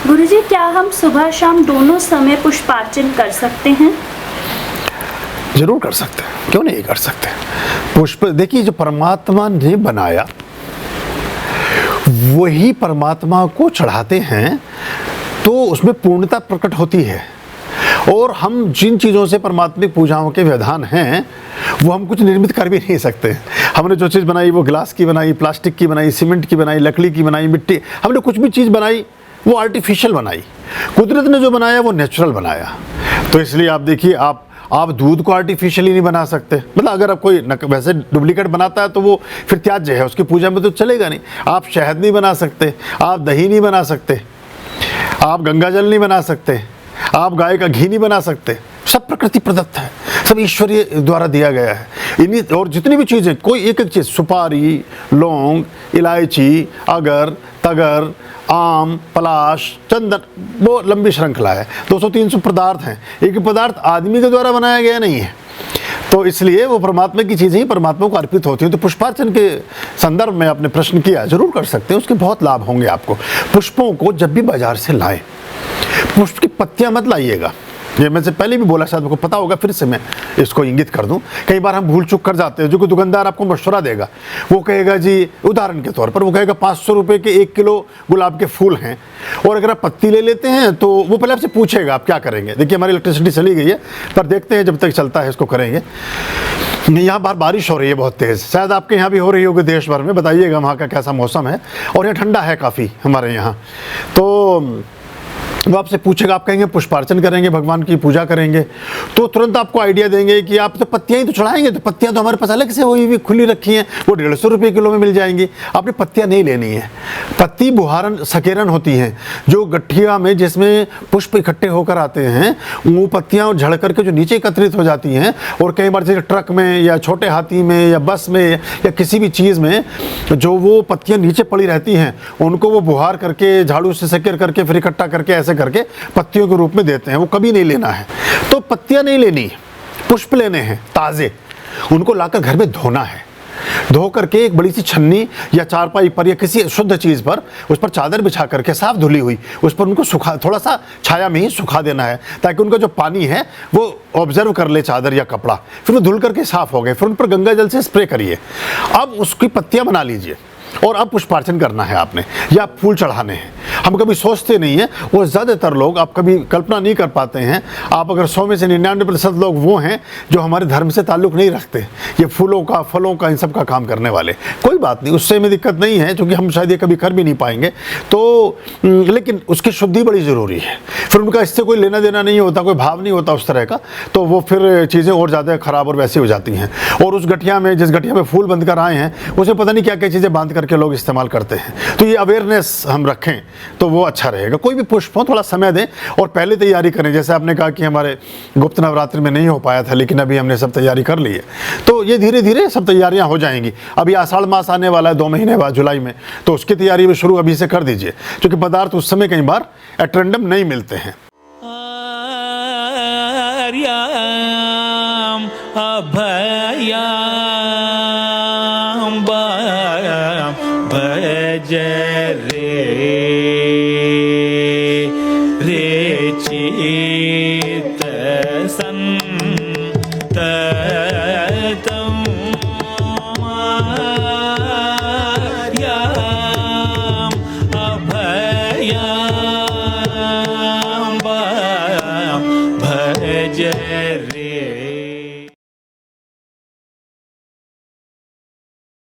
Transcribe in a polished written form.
गुरुजी, क्या हम सुबह शाम दोनों समय पुष्पार्चन कर सकते हैं? जरूर कर सकते हैं, क्यों नहीं कर सकते। पुष्प देखिए, जो परमात्मा ने बनाया वही परमात्मा को चढ़ाते हैं तो उसमें पूर्णता प्रकट होती है। और हम जिन चीज़ों से परमात्मिक पूजाओं के विधान हैं वो हम कुछ निर्मित कर भी नहीं सकते। हमने जो चीज़ बनाई वो ग्लास की बनाई, प्लास्टिक की बनाई, सीमेंट की बनाई, लकड़ी की बनाई, मिट्टी, हमने कुछ भी चीज़ बनाई वो आर्टिफिशियल बनाई। कुदरत ने जो बनाया वो नेचुरल बनाया। तो इसलिए आप देखिए, आप दूध को आर्टिफिशियली नहीं बना सकते। मतलब अगर आप कोई वैसे डुप्लीकेट बनाता है तो वो फिर त्याज्य है, उसकी पूजा में तो चलेगा नहीं। आप शहद नहीं बना सकते, आप दही नहीं बना सकते, आप गंगा जल नहीं बना सकते, आप गाय का घी नहीं बना सकते। सब प्रकृति प्रदत्त है, सब ईश्वरीय द्वारा दिया गया है। इन्हीं और जितनी भी चीज़ें, कोई एक एक चीज़, सुपारी, लौंग, इलायची, अगर, तगर, आम, पलाश, चंदन, वो लंबी श्रृंखला है। 200-300 पदार्थ हैं। एक पदार्थ आदमी के द्वारा बनाया गया नहीं है, तो इसलिए वो परमात्मा की चीज़ें ही परमात्मा को अर्पित होती हैं। तो पुष्पार्चन के संदर्भ में आपने प्रश्न किया, जरूर कर सकते हैं, उसके बहुत लाभ होंगे आपको। पुष्पों को जब भी बाजार से लाएं, पुष्प की पत्तियां मत लाइएगा। ये मैं से पहले भी बोला, शायद आपको पता होगा, फिर से मैं इसको इंगित कर दूं। कई बार हम भूल चूक कर जाते हैं। जो कोई दुकानदार आपको मशवरा देगा, वो कहेगा जी, उदाहरण के तौर पर वो कहेगा 500 रुपये के 1 किलो गुलाब के फूल हैं, और अगर आप पत्ती ले लेते हैं तो वो पहले आपसे पूछेगा आप क्या करेंगे। देखिए, हमारी इलेक्ट्रिसिटी चली गई है, पर देखते हैं जब तक चलता है इसको करेंगे। यहाँ बार बारिश हो रही है बहुत तेज़, शायद आपके यहाँ भी हो रही होगी देश भर में। बताइएगा वहाँ का कैसा मौसम है। और यहाँ ठंडा है काफ़ी हमारे यहाँ। तो वो आपसे पूछेगा, आप कहेंगे पुष्पार्चन करेंगे, भगवान की पूजा करेंगे, तो तुरंत आपको आइडिया देंगे कि आप तो पत्तियां ही तो चढ़ाएंगे। तो पत्तियां तो हमारे पास अलग से हुई खुली रखी हैं, वो 150 रुपये किलो में मिल जाएंगी। आपने पत्तियां नहीं लेनी है। पत्ती बुहारन सकेरन होती हैं, जो गठिया में जिसमें पुष्प इकट्ठे होकर आते हैं, वो पत्तियां झड़ करके जो नीचे एकत्रित हो जाती हैं। और कई बार जैसे ट्रक में या छोटे हाथी में या बस में या किसी भी चीज़ में जो वो पत्तियां नीचे पड़ी रहती हैं, उनको वो बुहार करके, झाड़ू से सकेर करके, फिर इकट्ठा करके ऐसे करके पत्तियों के रूप में देते हैं। वो कभी नहीं लेना है। तो पत्तियां नहीं लेनी, पुष्प लेने हैं ताजे, उनको लाकर घर में धोना है। धो करके एक बड़ी सी छन्नी या चारपाई पर या किसी शुद्ध चीज़ पर, उस पर चादर बिछा करके, साफ धुली हुई, उस पर उनको सुखा, थोड़ा सा छाया में ही सुखा देना है, ताकि उनका जो पानी है वो ऑब्जर्व कर ले चादर या कपड़ा। फिर वो धुल करके साफ हो गए, फिर उन पर गंगा जल से स्प्रे करिए। अब उसकी पत्तियां बना लीजिए और अब पुष्पार्चन करना है आपने, या फूल चढ़ाने हैं। हम कभी सोचते नहीं हैं, वो ज़्यादातर लोग आप कभी कल्पना नहीं कर पाते हैं। आप अगर 100 में से 99% लोग वो हैं जो हमारे धर्म से ताल्लुक़ नहीं रखते, ये फूलों का, फलों का, इन सब का काम करने वाले। कोई बात नहीं, उससे हमें दिक्कत नहीं है, क्योंकि हम शायद ये कभी कर भी नहीं पाएंगे। तो लेकिन उसकी शुद्धि बड़ी ज़रूरी है। फिर उनका इससे कोई लेना देना नहीं होता, कोई भाव नहीं होता उस तरह का, तो वो फिर चीज़ें और ज़्यादा ख़राब और वैसी हो जाती हैं। और उस गठिया में, जिस गठिया में फूल बंद कर आए हैं, उसे पता नहीं क्या क्या चीज़ें बांध करके लोग इस्तेमाल करते हैं। तो ये अवेयरनेस हम रखें तो वो अच्छा रहेगा। कोई भी पुष्प हो, थोड़ा समय दें और पहले तैयारी करें। जैसे आपने कहा कि हमारे गुप्त नवरात्रि में नहीं हो पाया था, लेकिन अभी हमने सब तैयारी कर ली है, तो ये धीरे धीरे सब तैयारियां हो जाएंगी। अभी आषाढ़ मास आने वाला है 2 महीने बाद, जुलाई में, तो उसकी तैयारी भी शुरू अभी से कर दीजिए, क्योंकि पदार्थ उस समय कई बार एट रैंडम नहीं मिलते हैं। भज रे चित संततम आर्याम अभयाम भज रे।